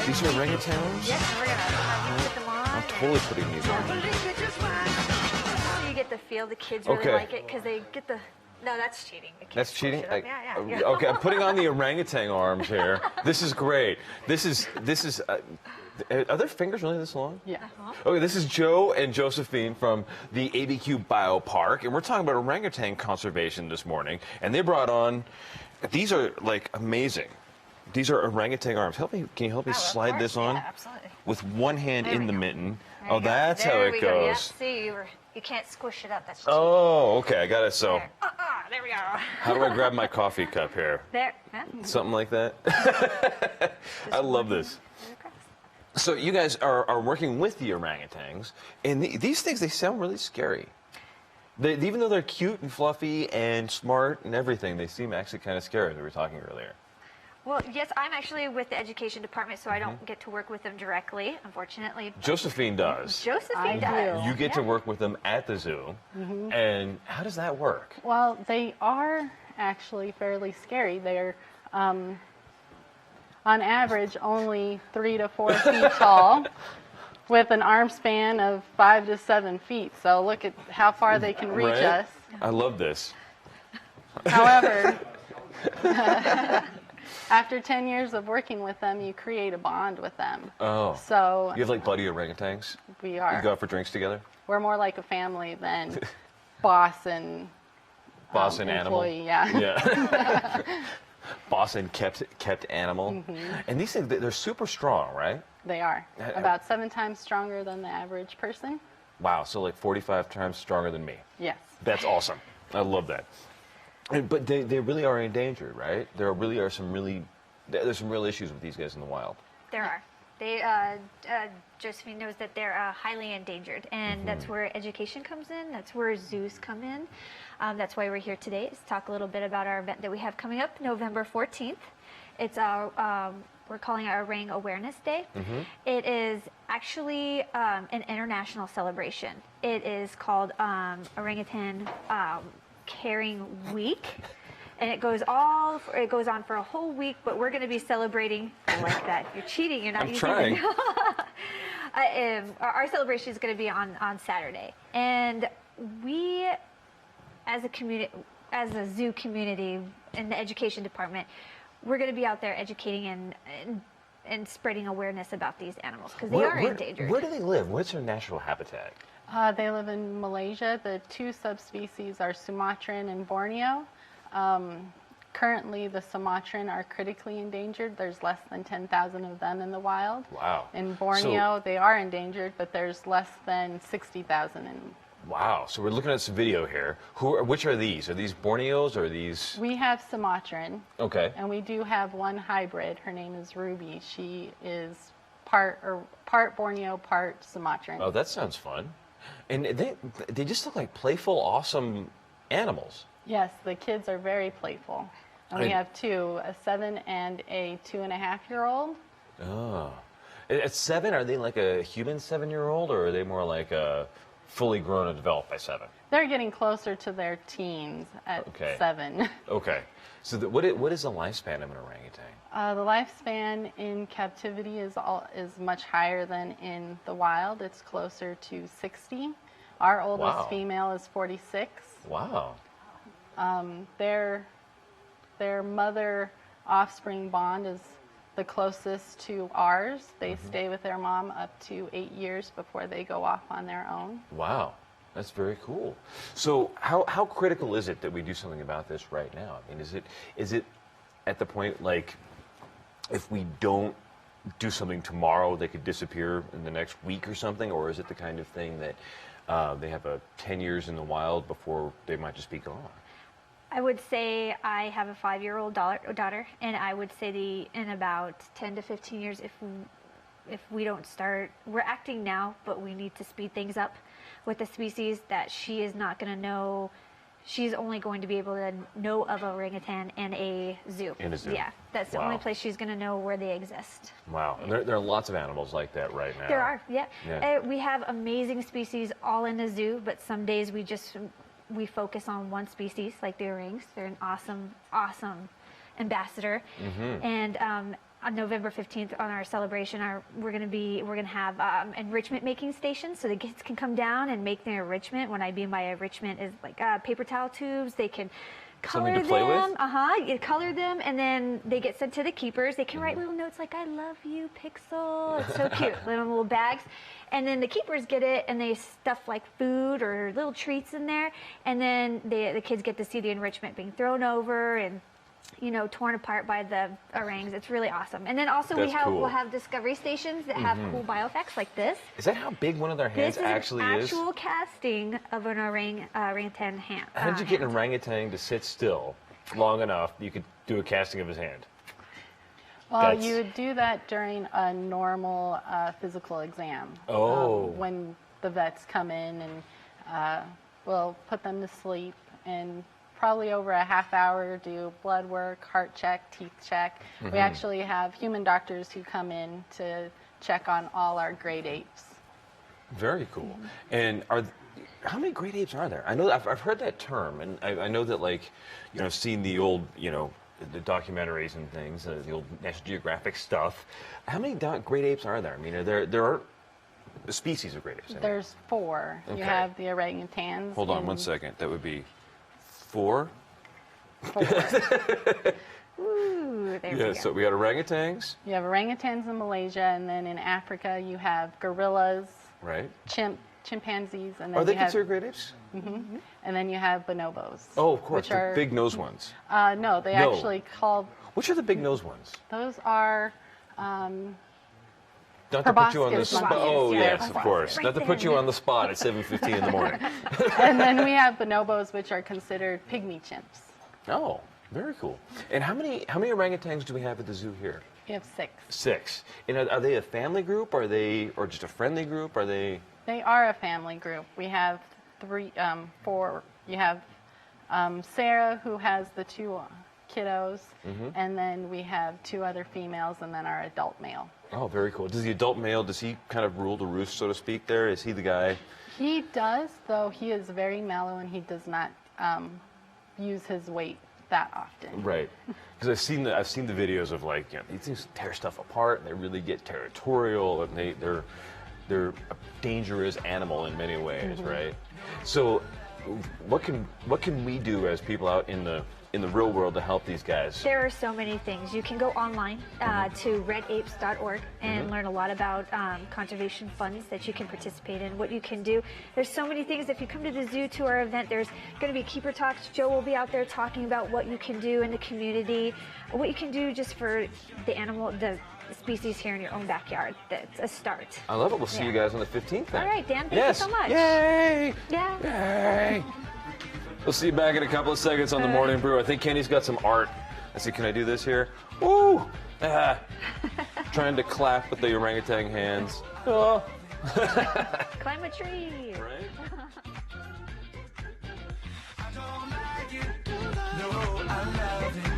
These are orangutans? Yes, we're gonna put them on. I'm totally putting these on. So you get the feel. The kids really like it because they get the. No, that's cheating. That's cheating? Yeah. Okay, I'm putting on the orangutan arms here. This is great. This is are their fingers really this long? Yeah. Okay, this is Joe and Josephine from the ABQ Biopark, and we're talking about orangutan conservation this morning. And they brought on, these are like amazing. These are orangutan arms. Can you help me slide this on? Yeah, absolutely. With one hand in the mitten. There you go. That's how it Go. Yeah, goes. see, you can't squish it up. That's cheating. Oh, okay, I got it. So, there we go. how do I grab my coffee cup here? There. Something like that? I love this. So you guys are working with the orangutans, and these things, they sound really scary. Even though they're cute and fluffy and smart and everything, they seem actually kind of scary, as we were talking earlier. Well, yes, I'm actually with the education department, so I don't get to work with them directly, unfortunately. Josephine does. Josephine does. You get to work with them at the zoo, and how does that work? Well, they are actually fairly scary. They're, on average, only 3 to 4 feet tall, with an arm span of 5 to 7 feet. So look at how far they can reach us. I love this. However, after 10 years of working with them, you create a bond with them. Oh. So You have like buddy orangutans? we are. You go out for drinks together? We're more like a family than boss and Animal? employee. Yeah. Boss and kept animal. And these things, they're super strong, right? They are. About 7 times stronger than the average person. Wow, so like 45 times stronger than me. Yes. That's awesome. I love that. But they really are endangered, right? There's some real issues with these guys in the wild. There are. Josephine knows that they're highly endangered, and that's where education comes in. That's where zoos come in. That's why we're here today, is to talk a little bit about our event that we have coming up November 14th. It's we're calling it Orangu-Wareness Day. It is actually an international celebration. It is called Orangutan Caring Week, and it goes on for a whole week. But we're going to be celebrating. I like that. You're cheating. You're not I'm using trying. Our celebration is going to be on Saturday, and we, as a community, as a zoo community in the education department, we're going to be out there educating and spreading awareness about these animals because they are endangered. Where do they live? What's their natural habitat? They live in Malaysia. The 2 subspecies are Sumatran and Borneo. Currently, the Sumatran are critically endangered. There's less than 10,000 of them in the wild. Wow. In Borneo, they are endangered, but there's less than 60,000 in. Wow. So we're looking at some video here. Which are these? Are these Borneos or are these? We have Sumatran. Okay. And we do have one hybrid. Her name is Ruby. She is part Borneo, part Sumatran. Oh, that sounds fun. And they just look like playful, awesome animals. Yes, the kids are very playful. And we have 2, a 7 and a 2.5-year-old. Oh. At 7, are they like a human 7-year-old, or are they more like a fully grown and developed by 7? They're getting closer to their teens at 7. Okay. So what is the lifespan of an orangutan? The lifespan in captivity is much higher than in the wild. It's closer to 60. Our oldest female is 46. Wow. Their mother-offspring bond is the closest to ours. They stay with their mom up to 8 years before they go off on their own. Wow. That's very cool. So how critical is it that we do something about this right now? I mean, is it at the point, like, if we don't do something tomorrow, they could disappear in the next week or something? Or is it the kind of thing that they have 10 years in the wild before they might just be gone? I would say I have a 5-year-old daughter, and I would say in about 10 to 15 years, if we don't start, we're acting now, but we need to speed things up with the species that she is not going to know. She's only going to be able to know of orangutan in a zoo. In a zoo. Yeah, that's the only place she's going to know where they exist. Wow. And there are lots of animals like that right now. There are, yeah. We have amazing species all in the zoo, but some days we focus on one species, like the orangs. They're an awesome ambassador. And on November 15th, on our celebration, we're gonna have enrichment making stations, so the kids can come down and make their enrichment. When I mean by enrichment is like paper towel tubes. They can color Something to play them. with? You color them, and then they get sent to the keepers. They can write little notes like "I love you, Pixel." It's so cute. little bags. And then the keepers get it, and they stuff like food or little treats in there. And then the kids get to see the enrichment being thrown over and, you know, torn apart by the orangs. It's really awesome. And then also That's cool. we'll have discovery stations that have cool bio-effects like this. Is that how big one of their hands This actually is an is? actual casting of an orangutan hand. How did you get an hand. orangutan to sit still long enough you could do a casting of his hand? Well, That's- you would do that during a normal physical exam. Oh. When the vets come in and we'll put them to sleep and probably over a half hour do blood work, heart check, teeth check. We actually have human doctors who come in to check on all our great apes. Very cool. And how many great apes are there? I know I've heard that term, and I know that, like, you know, I've seen the old, you know, the documentaries and things, the old National Geographic stuff. How many great apes are there? I mean, there are species of great apes. There's 4. Okay. You have the orangutans. Hold on and 1 second. That would be 4. 4. Ooh, there we go. So we got orangutans, You have orangutans in Malaysia, and then in Africa you have gorillas, right? chimpanzees, and Are then they you have considered great apes? and then you have bonobos. Oh, of course, Which the are big nose ones. no, they No. actually call Which are the big nose ones? those are Not to put you on the Proboscis spot. monkeys, Oh, yeah. yes, of course. Right Not to put you there. on the spot at 7:15 in the morning. and then we have bonobos, which are considered pygmy chimps. Oh, very cool. And how many orangutans do we have at the zoo here? We have 6. 6. And are they a family group? Or just a friendly group? Are they? They are a family group. We have 4. You have Sarah, who has the 2 kiddos, and then we have 2 other females, and then our adult male. Oh, very cool. Does the adult male, does he kind of rule the roost, so to speak, there? Is he the guy? He does, though he is very mellow and he does not use his weight that often. Right. Because I've seen the videos of, like, you know, these things tear stuff apart and they really get territorial, and they're a dangerous animal in many ways, right? So what can we do as people out in the real world to help these guys? There are so many things. You can go online to redapes.org and learn a lot about conservation funds that you can participate in, what you can do. There's so many things. If you come to the zoo to our event, there's going to be keeper talks. Joe will be out there talking about what you can do in the community, what you can do just for the species here in your own backyard. That's a start. I love it. We'll see you guys on the 15th then. All right, Dan, thank Yes. you so much. Yay! Yeah. Yay! We'll see you back in a couple of seconds on the Morning Brew. I think Kenny's got some art. I see, can I do this here? Woo! Trying to clap with the orangutan hands. Oh. Climb a tree. Right? No, I love it.